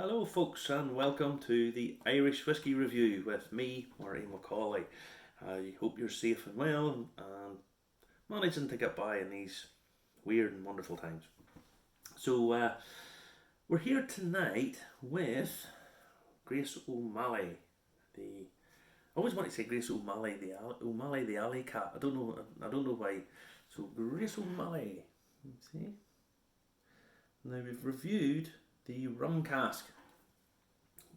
Hello, folks, and welcome to the Irish Whiskey Review with me, Marty McCauley. I hope you're safe and well and managing to get by in these weird and wonderful times. So, we're here tonight with Grace O'Malley. I always want to say Grace O'Malley, O'Malley the alley cat. I don't know why. So Grace O'Malley. Let's see. Now we've reviewed the rum cask.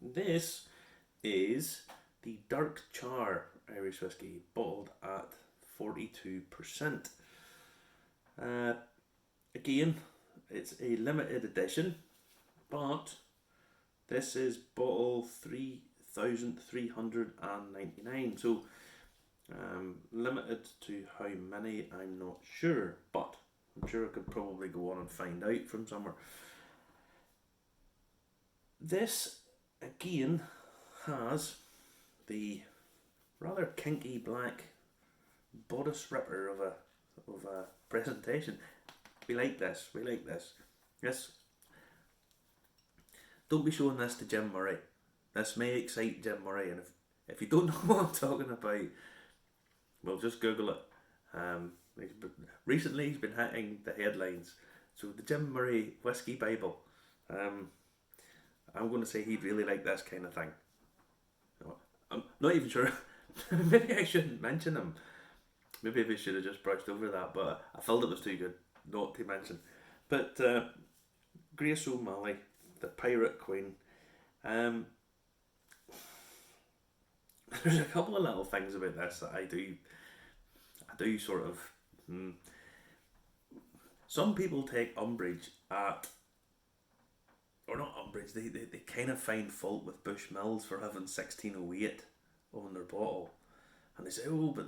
This is the Dark Char Irish whiskey, bottled at 42%. Uh, Again, it's a limited edition, but this is bottle 3,399. So, limited to how many, I'm not sure, but I'm sure I could probably go on and find out from somewhere. This again has the rather kinky black bodice ripper of a presentation. We like this. We like this. Yes. Don't be showing this to Jim Murray. This may excite Jim Murray, and if you don't know what I'm talking about, well, just Google it. Recently, he's been hitting the headlines. So the Jim Murray Whiskey Bible. I'm going to say he'd really like this kind of thing. I'm not even sure. Maybe I shouldn't mention him. Maybe we should have just brushed over that, but I felt it was too good not to mention. But Grace O'Malley, the Pirate Queen. There's a couple of little things about this that I do sort of. Some people take umbrage at, or not umbrage, they kind of find fault with Bushmills for having 1608 on their bottle. And they say, oh, but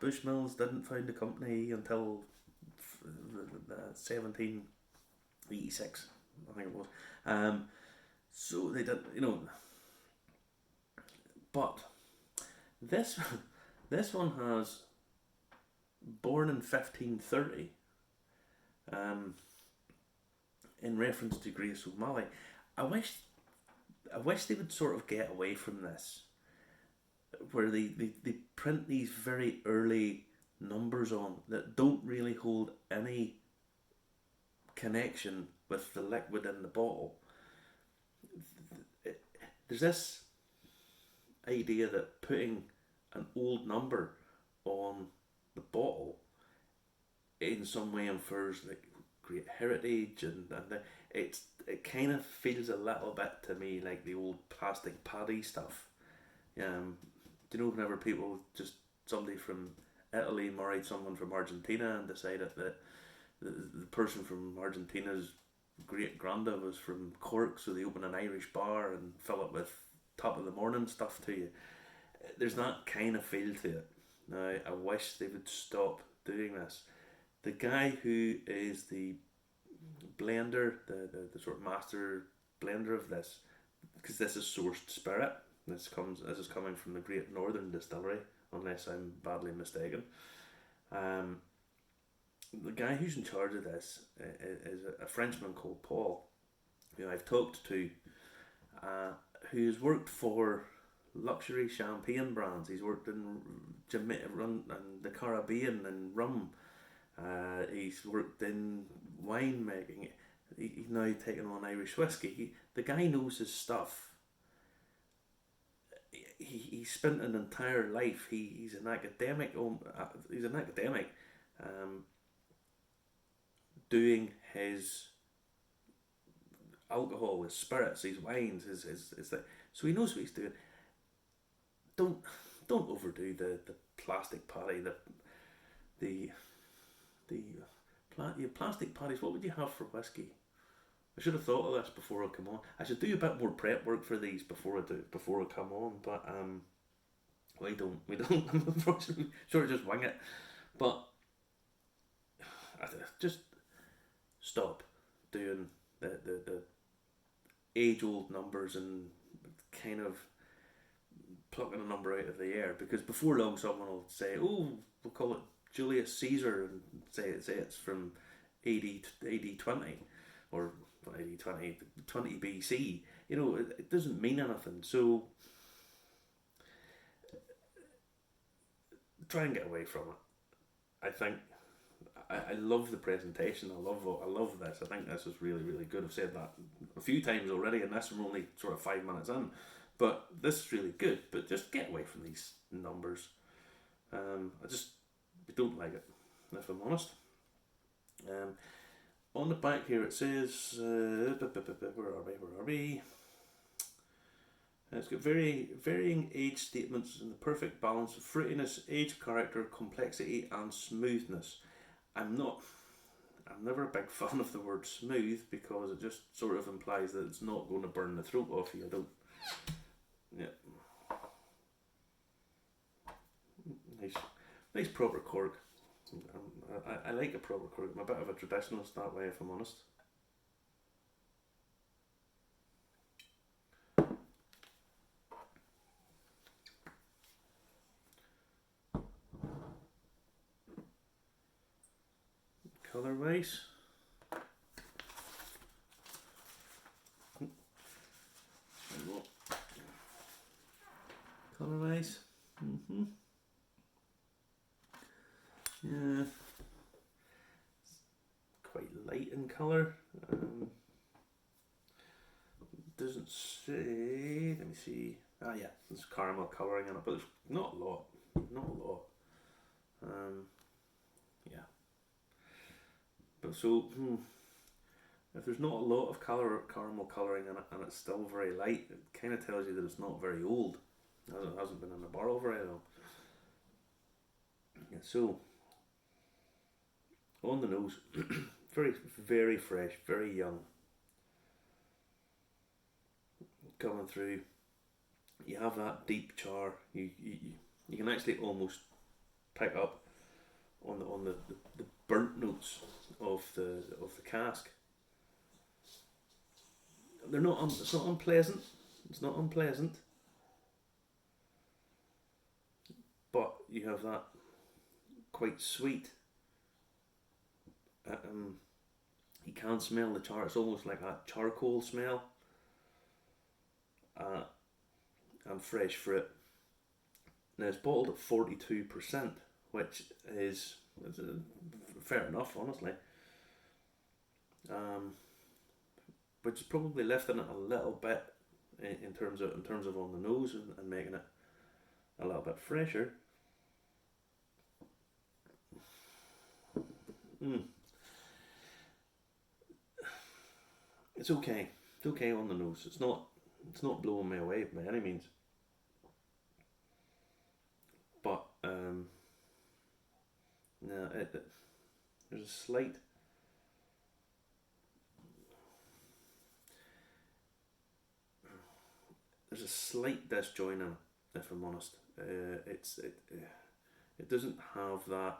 Bushmills didn't found the company until 1786, I think it was. So they did, but this this one has born in 1530, in reference to Grace O'Malley. I wish they would sort of get away from this, where they print these very early numbers on that don't really hold any connection with the liquid in the bottle. There's this idea that putting an old number on the bottle in some way infers like great heritage, and it kind of feels a little bit to me like the old plastic paddy stuff. Do you know, whenever somebody from Italy married someone from Argentina and decided that the person from Argentina's great granda was from Cork, so they open an Irish bar and fill it with top of the morning stuff to you. There's that kind of feel to it. Now, I wish they would stop doing this. The guy who is the blender, the sort of master blender of this, because this is sourced spirit. This is coming from the Great Northern Distillery, unless I'm badly mistaken. The guy who's in charge of this is a Frenchman called Paul, who I've talked to, who's worked for luxury champagne brands. He's worked in Jamaica, and the Caribbean, and rum. He's worked in wine making. He's now taken on Irish whiskey. The guy knows his stuff. He spent an entire life. He's an academic. He's an academic, doing his alcohol, his spirits, his wines, his thing. So he knows what he's doing. Don't overdo the plastic paddy. Plastic paddies. What would you have for whiskey? I should have thought of this before I come on. I should do a bit more prep work for these before I come on. But we don't. Unfortunately, sort of just wing it. But just stop doing the age old numbers and kind of plucking a number out of the air, because before long someone will say, oh, we'll call it Julius Caesar, and say it's from AD 20, or 20 BC. You know, it doesn't mean anything. So try and get away from it. I think I love the presentation. I love this. I think this is really, really good. I've said that a few times already, and this we're only sort of 5 minutes in. But this is really good. But just get away from these numbers. I just don't like it, if I'm honest. On the back here it says, where are we? It's got varying age statements and the perfect balance of fruitiness, age, character, complexity, and smoothness. I'm never a big fan of the word smooth because it just sort of implies that it's not going to burn the throat off you. I don't. Yeah. Nice proper cork. I like a proper cork. I'm a bit of a traditionalist that way, if I'm honest. Colour wise, yeah, quite light in colour. Doesn't say. Let me see. Ah, yeah, there's caramel colouring in it, but there's not a lot. Yeah. But so, if there's not a lot of caramel colouring in it and it's still very light, it kind of tells you that it's not very old. It hasn't been in the barrel very long. Yeah, so, on the nose, very, very fresh, very young. Coming through, you have that deep char. You can actually almost pick up on the burnt notes of the cask. They're not. It's not unpleasant. It's not unpleasant. But you have that quite sweet. You can smell the char. It's almost like that charcoal smell. And fresh fruit. Now it's bottled at 42%, which is fair enough, honestly. Which is probably lifting it a little bit in terms of on the nose and making it a little bit fresher. It's okay. It's okay on the nose. It's not blowing me away by any means. But no, there's a slight. There's a slight disjoint in it, if I'm honest. It doesn't have that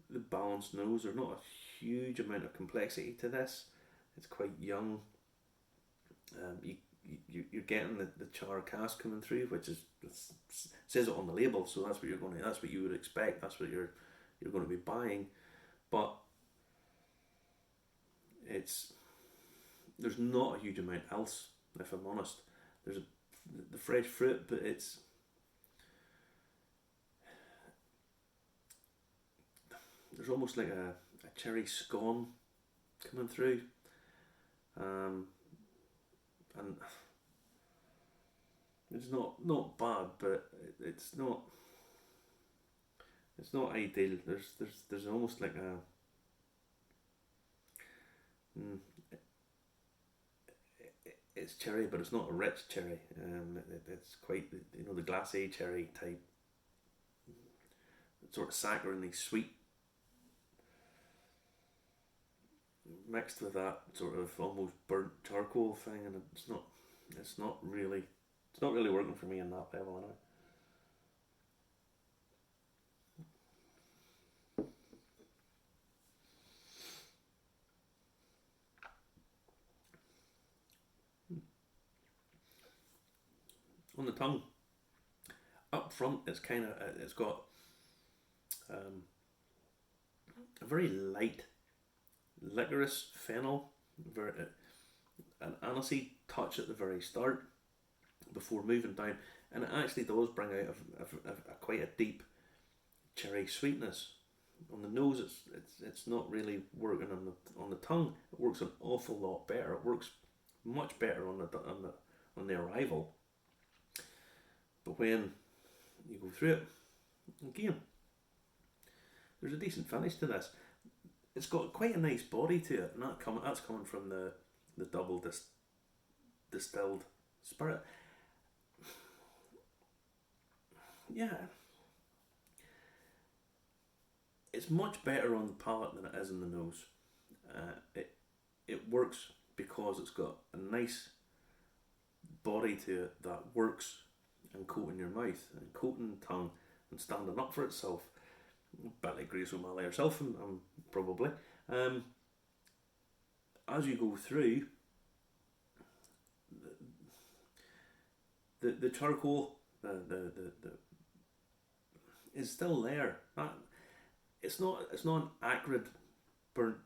the balanced nose. There's not a huge amount of complexity to this. It's quite young. You're getting the char cask coming through, which is says it on the label, so that's what you would expect. That's what you're going to be buying, but there's not a huge amount else, if I'm honest. There's the fresh fruit, but there's almost like a cherry scone coming through, and it's not bad, but it's not ideal. There's almost like a it's cherry, but it's not a rich cherry. It's quite the glacé cherry type, sort of saccharine, sweet, mixed with that sort of almost burnt charcoal thing, and it's not really working for me on that level anyway. On the tongue, up front, it's got a very light licorice fennel very an aniseed touch at the very start before moving down, and it actually does bring out a quite a deep cherry sweetness. On the nose, it's not really working on the tongue. It works an awful lot better. It works much better on the arrival. But when you go through it again, there's a decent finish to this. It's got quite a nice body to it, and that's coming from the double distilled spirit. Yeah, it's much better on the palate than it is in the nose. It works because it's got a nice body to it that works and coating your mouth and coating tongue and standing up for itself. A bit like Grace O'Malley herself, probably. As you go through, the charcoal, the is still there. It's not an acrid burnt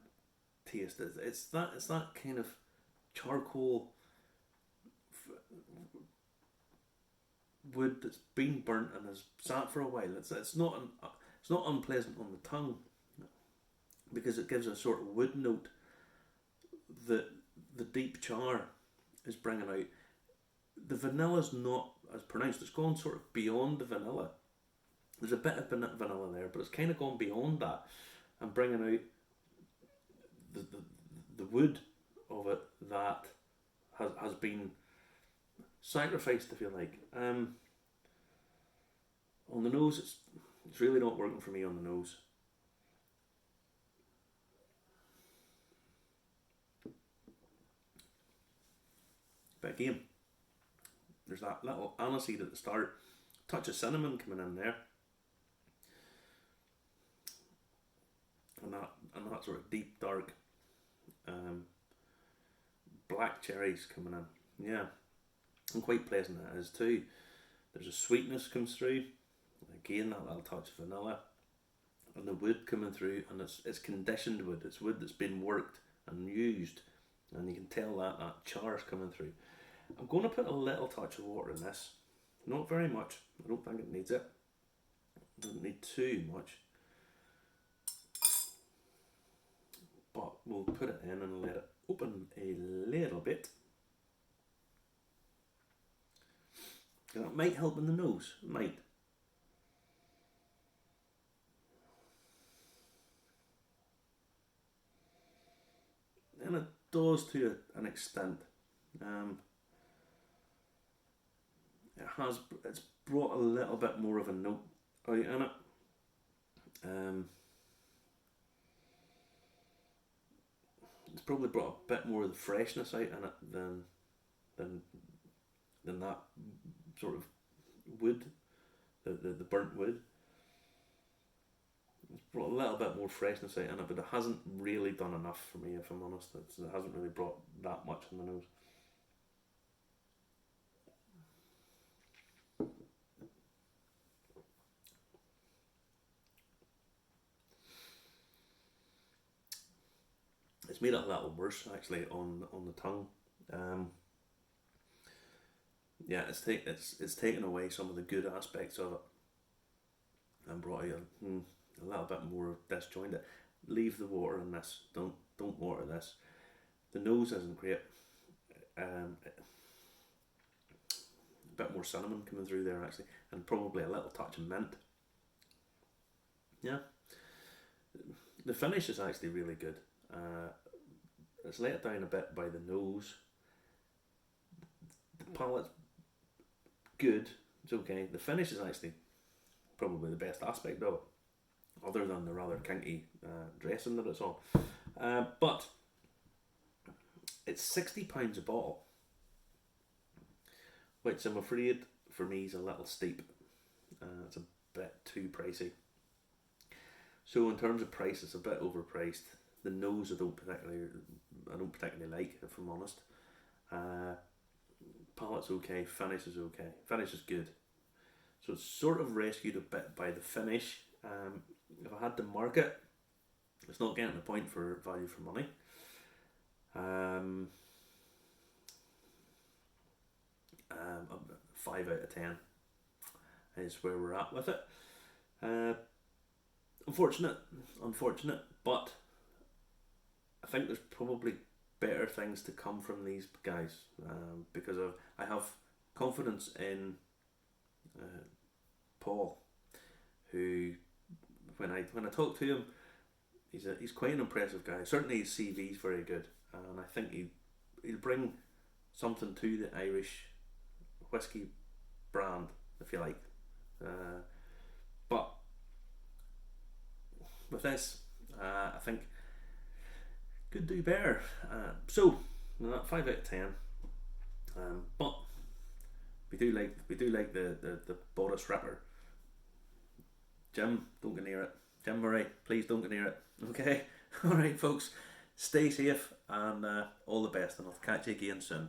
taste. It's that kind of charcoal wood that's been burnt and has sat for a while. It's not unpleasant on the tongue because it gives a sort of wood note that the deep char is bringing out. The vanilla's not as pronounced. It's gone sort of beyond the vanilla. There's a bit of vanilla there, but it's kind of gone beyond that and bringing out the wood of it that has been sacrificed, if you like. On the nose, it's really not working for me on the nose. But again, there's that little aniseed at the start, touch of cinnamon coming in there, and that sort of deep dark black cherries coming in. Yeah, and quite pleasant it is too. There's a sweetness comes through. Again, that little touch of vanilla, and the wood coming through, and it's conditioned wood. It's wood that's been worked and used, and you can tell that char's coming through. I'm going to put a little touch of water in this, not very much. I don't think it needs it. It doesn't need too much, but we'll put it in and let it open a little bit. And it might help in the nose. It might. And it does to an extent. It's brought a little bit more of a note out in it. It's probably brought a bit more of the freshness out in it than that sort of wood, the burnt wood. It's brought a little bit more freshness out in it, but it hasn't really done enough for me, if I'm honest. It hasn't really brought that much in the nose. It's made it a little worse actually on the tongue. Yeah, it's taken away some of the good aspects of it and brought out a little bit more disjointed. Leave the water in this. Don't water this. The nose isn't great. A bit more cinnamon coming through there actually, and probably a little touch of mint. Yeah, the finish is actually really good. It's let down a bit by the nose. The palate's good. It's okay. The finish is actually probably the best aspect of it, other than the rather kinky dressing that it's on. But it's £60 a bottle, which I'm afraid for me is a little steep. It's a bit too pricey. So in terms of price, it's a bit overpriced. The nose I don't particularly like, if I'm honest. Palate's okay, finish is okay. Finish is good. So it's sort of rescued a bit by the finish. If I had to mark it, it's not getting the point for value for money. Um, 5 out of 10 is where we're at with it. Uh, unfortunate, but I think there's probably better things to come from these guys, because I have confidence in Paul, who when I talk to him, he's quite an impressive guy. Certainly his CV is very good, and I think he'll bring something to the Irish whiskey brand, if you like. But with this, I think could do better. So 5 out of 10. But we do like the Boris Ripper. Jim, don't get near it. Jim Murray, please don't get near it. Okay, all right, folks. Stay safe and all the best, and I'll catch you again soon.